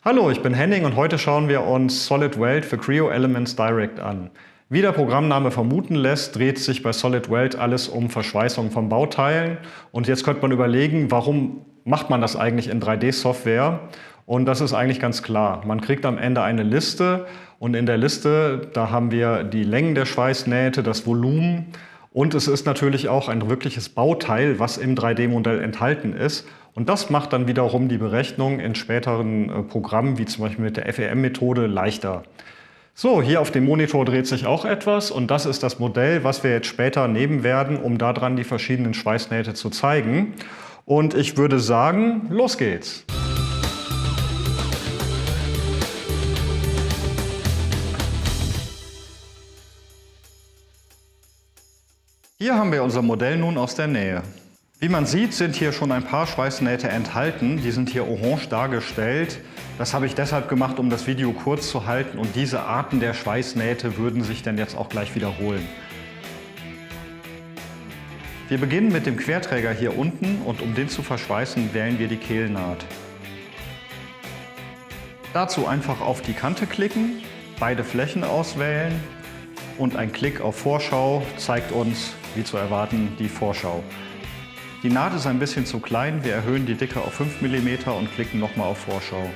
Hallo, ich bin Henning und heute schauen wir uns Solid Weld für Creo Elements Direct an. Wie der Programmname vermuten lässt, dreht sich bei Solid Weld alles um Verschweißung von Bauteilen. Und jetzt könnte man überlegen, warum macht man das eigentlich in 3D-Software? Und das ist eigentlich ganz klar. Man kriegt am Ende eine Liste und in der Liste, da haben wir die Längen der Schweißnähte, das Volumen und es ist natürlich auch ein wirkliches Bauteil, was im 3D-Modell enthalten ist. Und das macht dann wiederum die Berechnung in späteren Programmen, wie zum Beispiel mit der FEM-Methode, leichter. So, hier auf dem Monitor dreht sich auch etwas und das ist das Modell, was wir jetzt später nehmen werden, um daran die verschiedenen Schweißnähte zu zeigen. Und ich würde sagen, los geht's! Hier haben wir unser Modell nun aus der Nähe. Wie man sieht, sind hier schon ein paar Schweißnähte enthalten. Die sind hier orange dargestellt. Das habe ich deshalb gemacht, um das Video kurz zu halten und diese Arten der Schweißnähte würden sich dann jetzt auch gleich wiederholen. Wir beginnen mit dem Querträger hier unten und um den zu verschweißen, wählen wir die Kehlnaht. Dazu einfach auf die Kante klicken, beide Flächen auswählen und ein Klick auf Vorschau zeigt uns, wie zu erwarten, die Vorschau. Die Naht ist ein bisschen zu klein, wir erhöhen die Dicke auf 5 mm und klicken nochmal auf Vorschau.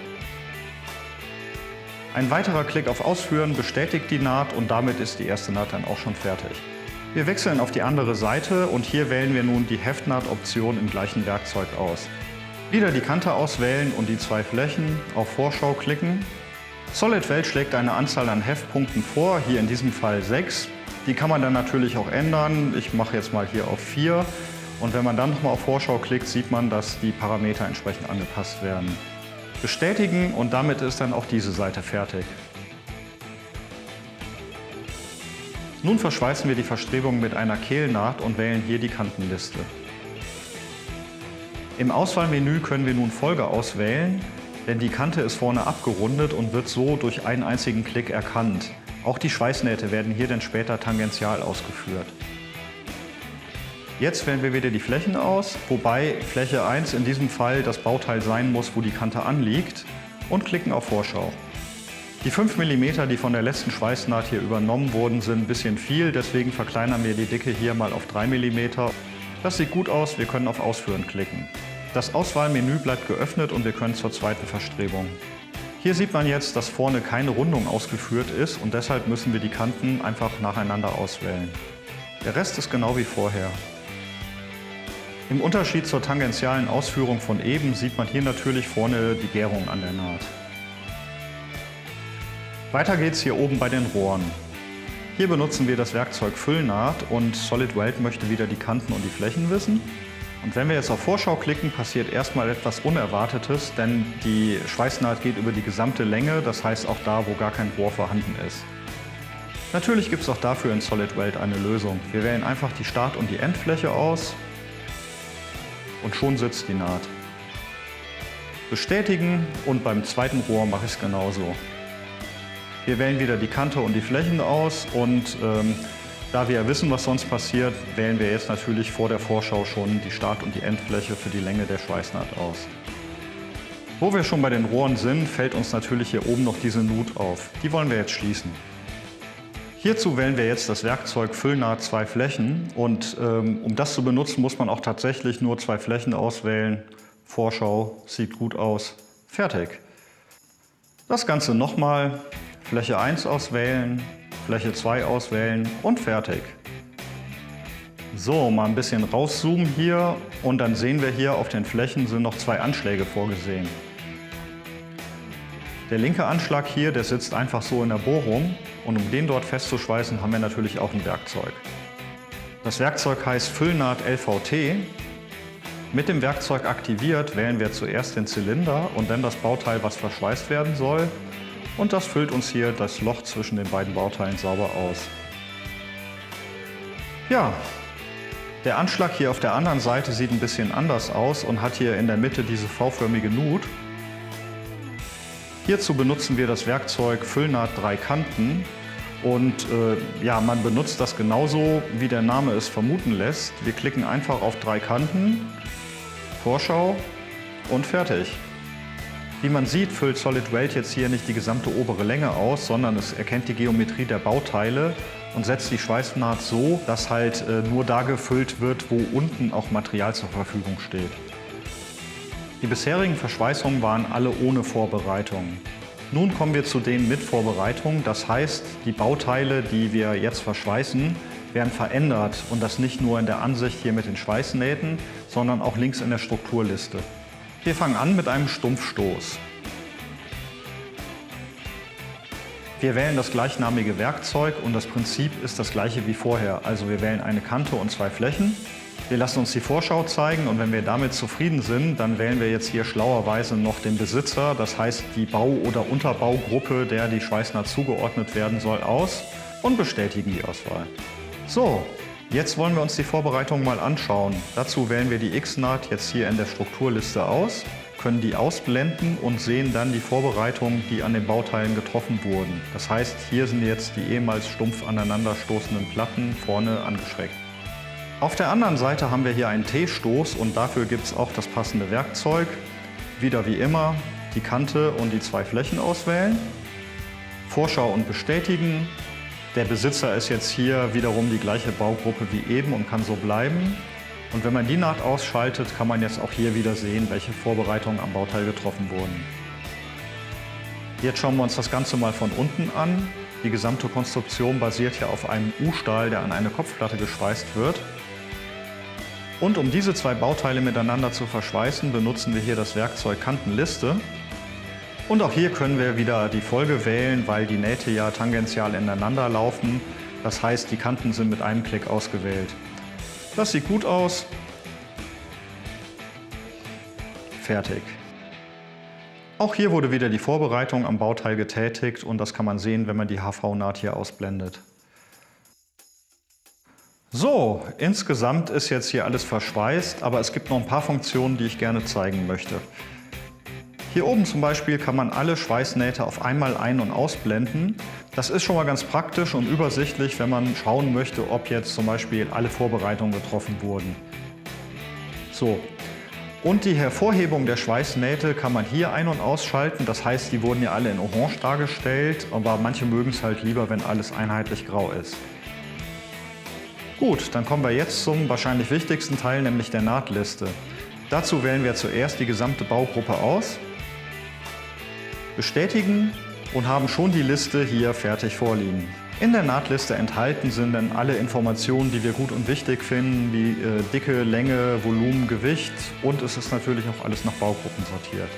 Ein weiterer Klick auf Ausführen bestätigt die Naht und damit ist die erste Naht dann auch schon fertig. Wir wechseln auf die andere Seite und hier wählen wir nun die Heftnaht-Option im gleichen Werkzeug aus. Wieder die Kante auswählen und die zwei Flächen auf Vorschau klicken. Solid Weld schlägt eine Anzahl an Heftpunkten vor, hier in diesem Fall 6. Die kann man dann natürlich auch ändern. Ich mache jetzt mal hier auf 4. Und wenn man dann nochmal auf Vorschau klickt, sieht man, dass die Parameter entsprechend angepasst werden. Bestätigen und damit ist dann auch diese Seite fertig. Nun verschweißen wir die Verstrebung mit einer Kehlnaht und wählen hier die Kantenliste. Im Auswahlmenü können wir nun Folge auswählen, denn die Kante ist vorne abgerundet und wird so durch einen einzigen Klick erkannt. Auch die Schweißnähte werden hier dann später tangential ausgeführt. Jetzt wählen wir wieder die Flächen aus, wobei Fläche 1 in diesem Fall das Bauteil sein muss, wo die Kante anliegt, und klicken auf Vorschau. Die 5 mm, die von der letzten Schweißnaht hier übernommen wurden, sind ein bisschen viel, deswegen verkleinern wir die Dicke hier mal auf 3 mm. Das sieht gut aus, wir können auf Ausführen klicken. Das Auswahlmenü bleibt geöffnet und wir können zur zweiten Verstrebung. Hier sieht man jetzt, dass vorne keine Rundung ausgeführt ist und deshalb müssen wir die Kanten einfach nacheinander auswählen. Der Rest ist genau wie vorher. Im Unterschied zur tangentialen Ausführung von eben sieht man hier natürlich vorne die Gärung an der Naht. Weiter geht's hier oben bei den Rohren. Hier benutzen wir das Werkzeug Füllnaht und Solid Weld möchte wieder die Kanten und die Flächen wissen. Und wenn wir jetzt auf Vorschau klicken, passiert erstmal etwas Unerwartetes, denn die Schweißnaht geht über die gesamte Länge, das heißt auch da, wo gar kein Rohr vorhanden ist. Natürlich gibt es auch dafür in Solid Weld eine Lösung. Wir wählen einfach die Start- und die Endfläche aus und schon sitzt die Naht. Bestätigen und beim zweiten Rohr mache ich es genauso. Wir wählen wieder die Kante und die Flächen aus und da wir ja wissen, was sonst passiert, wählen wir jetzt natürlich vor der Vorschau schon die Start- und die Endfläche für die Länge der Schweißnaht aus. Wo wir schon bei den Rohren sind, fällt uns natürlich hier oben noch diese Nut auf. Die wollen wir jetzt schließen. Hierzu wählen wir jetzt das Werkzeug Füllnaht 2 Flächen und um das zu benutzen, muss man auch tatsächlich nur 2 Flächen auswählen. Vorschau, sieht gut aus, fertig. Das Ganze nochmal, Fläche 1 auswählen, Fläche 2 auswählen und fertig. So, mal ein bisschen rauszoomen hier und dann sehen wir hier auf den Flächen sind noch 2 Anschläge vorgesehen. Der linke Anschlag hier, der sitzt einfach so in der Bohrung und um den dort festzuschweißen, haben wir natürlich auch ein Werkzeug. Das Werkzeug heißt Füllnaht LVT. Mit dem Werkzeug aktiviert wählen wir zuerst den Zylinder und dann das Bauteil, was verschweißt werden soll. Und das füllt uns hier das Loch zwischen den beiden Bauteilen sauber aus. Ja, der Anschlag hier auf der anderen Seite sieht ein bisschen anders aus und hat hier in der Mitte diese V-förmige Nut. Hierzu benutzen wir das Werkzeug Füllnaht 3 Kanten und ja, man benutzt das genauso, wie der Name es vermuten lässt. Wir klicken einfach auf 3 Kanten, Vorschau und fertig. Wie man sieht, füllt Solid Weld jetzt hier nicht die gesamte obere Länge aus, sondern es erkennt die Geometrie der Bauteile und setzt die Schweißnaht so, dass halt nur da gefüllt wird, wo unten auch Material zur Verfügung steht. Die bisherigen Verschweißungen waren alle ohne Vorbereitung. Nun kommen wir zu denen mit Vorbereitung, das heißt, die Bauteile, die wir jetzt verschweißen, werden verändert und das nicht nur in der Ansicht hier mit den Schweißnähten, sondern auch links in der Strukturliste. Wir fangen an mit einem Stumpfstoß. Wir wählen das gleichnamige Werkzeug und das Prinzip ist das gleiche wie vorher. Also wir wählen eine Kante und zwei Flächen. Wir lassen uns die Vorschau zeigen und wenn wir damit zufrieden sind, dann wählen wir jetzt hier schlauerweise noch den Besitzer, das heißt die Bau- oder Unterbaugruppe, der die Schweißnaht zugeordnet werden soll, aus und bestätigen die Auswahl. So, jetzt wollen wir uns die Vorbereitung mal anschauen. Dazu wählen wir die X-Naht jetzt hier in der Strukturliste aus, können die ausblenden und sehen dann die Vorbereitungen, die an den Bauteilen getroffen wurden. Das heißt, hier sind jetzt die ehemals stumpf aneinanderstoßenden Platten vorne angeschrägt. Auf der anderen Seite haben wir hier einen T-Stoß und dafür gibt es auch das passende Werkzeug. Wieder wie immer die Kante und die zwei Flächen auswählen, Vorschau und bestätigen. Der Besitzer ist jetzt hier wiederum die gleiche Baugruppe wie eben und kann so bleiben. Und wenn man die Naht ausschaltet, kann man jetzt auch hier wieder sehen, welche Vorbereitungen am Bauteil getroffen wurden. Jetzt schauen wir uns das Ganze mal von unten an. Die gesamte Konstruktion basiert ja auf einem U-Stahl, der an eine Kopfplatte geschweißt wird. Und um diese zwei Bauteile miteinander zu verschweißen, benutzen wir hier das Werkzeug Kantenliste. Und auch hier können wir wieder die Folge wählen, weil die Nähte ja tangential ineinander laufen. Das heißt, die Kanten sind mit einem Klick ausgewählt. Das sieht gut aus. Fertig. Auch hier wurde wieder die Vorbereitung am Bauteil getätigt und das kann man sehen, wenn man die HV-Naht hier ausblendet. So, insgesamt ist jetzt hier alles verschweißt, aber es gibt noch ein paar Funktionen, die ich gerne zeigen möchte. Hier oben zum Beispiel kann man alle Schweißnähte auf einmal ein- und ausblenden. Das ist schon mal ganz praktisch und übersichtlich, wenn man schauen möchte, ob jetzt zum Beispiel alle Vorbereitungen getroffen wurden. So. Und die Hervorhebung der Schweißnähte kann man hier ein- und ausschalten. Das heißt, die wurden ja alle in Orange dargestellt, aber manche mögen es halt lieber, wenn alles einheitlich grau ist. Gut, dann kommen wir jetzt zum wahrscheinlich wichtigsten Teil, nämlich der Nahtliste. Dazu wählen wir zuerst die gesamte Baugruppe aus, bestätigen und haben schon die Liste hier fertig vorliegen. In der Nahtliste enthalten sind dann alle Informationen, die wir gut und wichtig finden, wie Dicke, Länge, Volumen, Gewicht und es ist natürlich auch alles nach Baugruppen sortiert.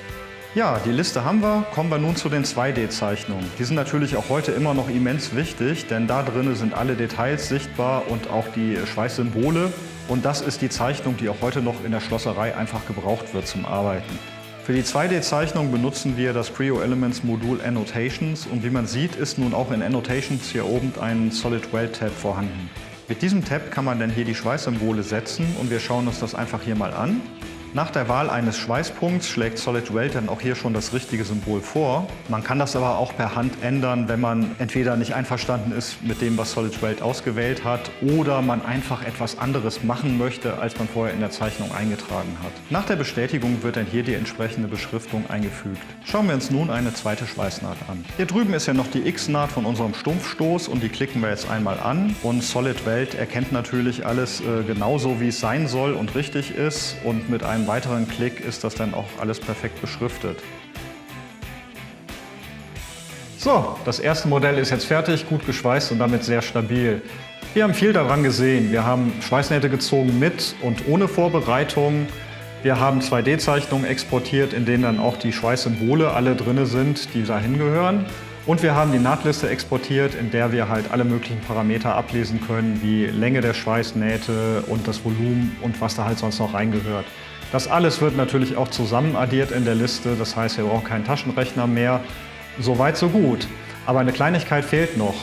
Ja, die Liste haben wir. Kommen wir nun zu den 2D-Zeichnungen. Die sind natürlich auch heute immer noch immens wichtig, denn da drin sind alle Details sichtbar und auch die Schweißsymbole. Und das ist die Zeichnung, die auch heute noch in der Schlosserei einfach gebraucht wird zum Arbeiten. Für die 2D-Zeichnung benutzen wir das Creo Elements Modul Annotations und wie man sieht, ist nun auch in Annotations hier oben ein Solid Weld Tab vorhanden. Mit diesem Tab kann man dann hier die Schweißsymbole setzen und wir schauen uns das einfach hier mal an. Nach der Wahl eines Schweißpunkts schlägt Solid Weld dann auch hier schon das richtige Symbol vor. Man kann das aber auch per Hand ändern, wenn man entweder nicht einverstanden ist mit dem, was Solid Weld ausgewählt hat, oder man einfach etwas anderes machen möchte, als man vorher in der Zeichnung eingetragen hat. Nach der Bestätigung wird dann hier die entsprechende Beschriftung eingefügt. Schauen wir uns nun eine zweite Schweißnaht an. Hier drüben ist ja noch die X-Naht von unserem Stumpfstoß und die klicken wir jetzt einmal an. Und Solid Weld erkennt natürlich alles genauso, wie es sein soll und richtig ist und mit einem weiteren Klick ist das dann auch alles perfekt beschriftet. So, das erste Modell ist jetzt fertig, gut geschweißt und damit sehr stabil. Wir haben viel daran gesehen. Wir haben Schweißnähte gezogen mit und ohne Vorbereitung. Wir haben 2D-Zeichnungen exportiert, in denen dann auch die Schweißsymbole alle drin sind, die dahin gehören. Und wir haben die Nahtliste exportiert, in der wir halt alle möglichen Parameter ablesen können, wie Länge der Schweißnähte und das Volumen und was da halt sonst noch reingehört. Das alles wird natürlich auch zusammen addiert in der Liste, das heißt, wir brauchen keinen Taschenrechner mehr. Soweit so gut. Aber eine Kleinigkeit fehlt noch.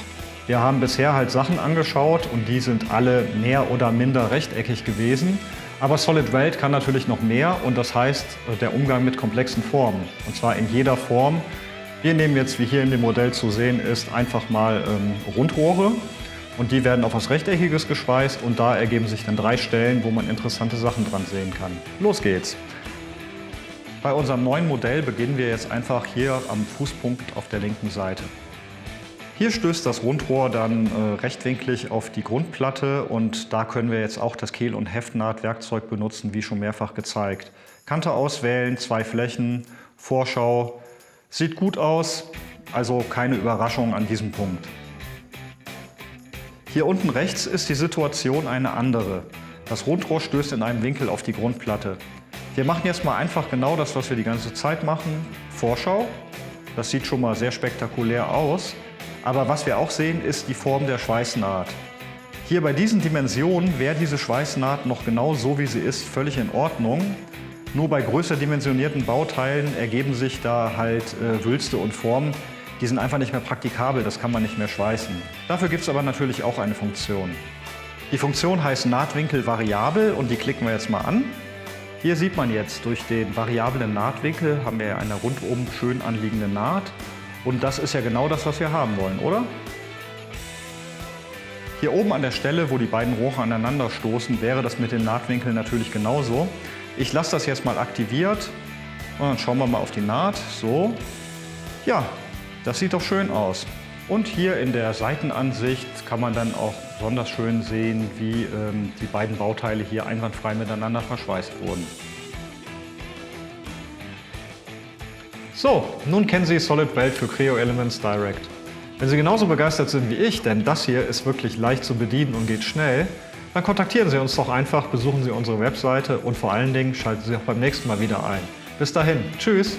Wir haben bisher halt Sachen angeschaut und die sind alle mehr oder minder rechteckig gewesen. Aber Solid Weld kann natürlich noch mehr und das heißt der Umgang mit komplexen Formen. Und zwar in jeder Form. Wir nehmen jetzt, wie hier in dem Modell zu sehen ist, einfach mal Rundrohre. Und die werden auf was Rechteckiges geschweißt und da ergeben sich dann 3 Stellen, wo man interessante Sachen dran sehen kann. Los geht's! Bei unserem neuen Modell beginnen wir jetzt einfach hier am Fußpunkt auf der linken Seite. Hier stößt das Rundrohr dann rechtwinklig auf die Grundplatte und da können wir jetzt auch das Kehl- und Heftnahtwerkzeug benutzen, wie schon mehrfach gezeigt. Kante auswählen, 2 Flächen, Vorschau. Sieht gut aus, also keine Überraschung an diesem Punkt. Hier unten rechts ist die Situation eine andere. Das Rundrohr stößt in einem Winkel auf die Grundplatte. Wir machen jetzt mal einfach genau das, was wir die ganze Zeit machen. Vorschau. Das sieht schon mal sehr spektakulär aus. Aber was wir auch sehen, ist die Form der Schweißnaht. Hier bei diesen Dimensionen wäre diese Schweißnaht noch genau so, wie sie ist, völlig in Ordnung. Nur bei größer dimensionierten Bauteilen ergeben sich da halt Wülste und Formen, die sind einfach nicht mehr praktikabel, das kann man nicht mehr schweißen. Dafür gibt es aber natürlich auch eine Funktion. Die Funktion heißt Nahtwinkel variabel und die klicken wir jetzt mal an. Hier sieht man jetzt, durch den variablen Nahtwinkel haben wir eine rundum schön anliegende Naht. Und das ist ja genau das, was wir haben wollen, oder? Hier oben an der Stelle, wo die beiden Rohre aneinander stoßen, wäre das mit den Nahtwinkeln natürlich genauso. Ich lasse das jetzt mal aktiviert und dann schauen wir mal auf die Naht. So, ja, das sieht doch schön aus. Und hier in der Seitenansicht kann man dann auch besonders schön sehen, wie die beiden Bauteile hier einwandfrei miteinander verschweißt wurden. So, nun kennen Sie Solid Weld für Creo Elements Direct. Wenn Sie genauso begeistert sind wie ich, denn das hier ist wirklich leicht zu bedienen und geht schnell, dann kontaktieren Sie uns doch einfach, besuchen Sie unsere Webseite und vor allen Dingen schalten Sie auch beim nächsten Mal wieder ein. Bis dahin, tschüss!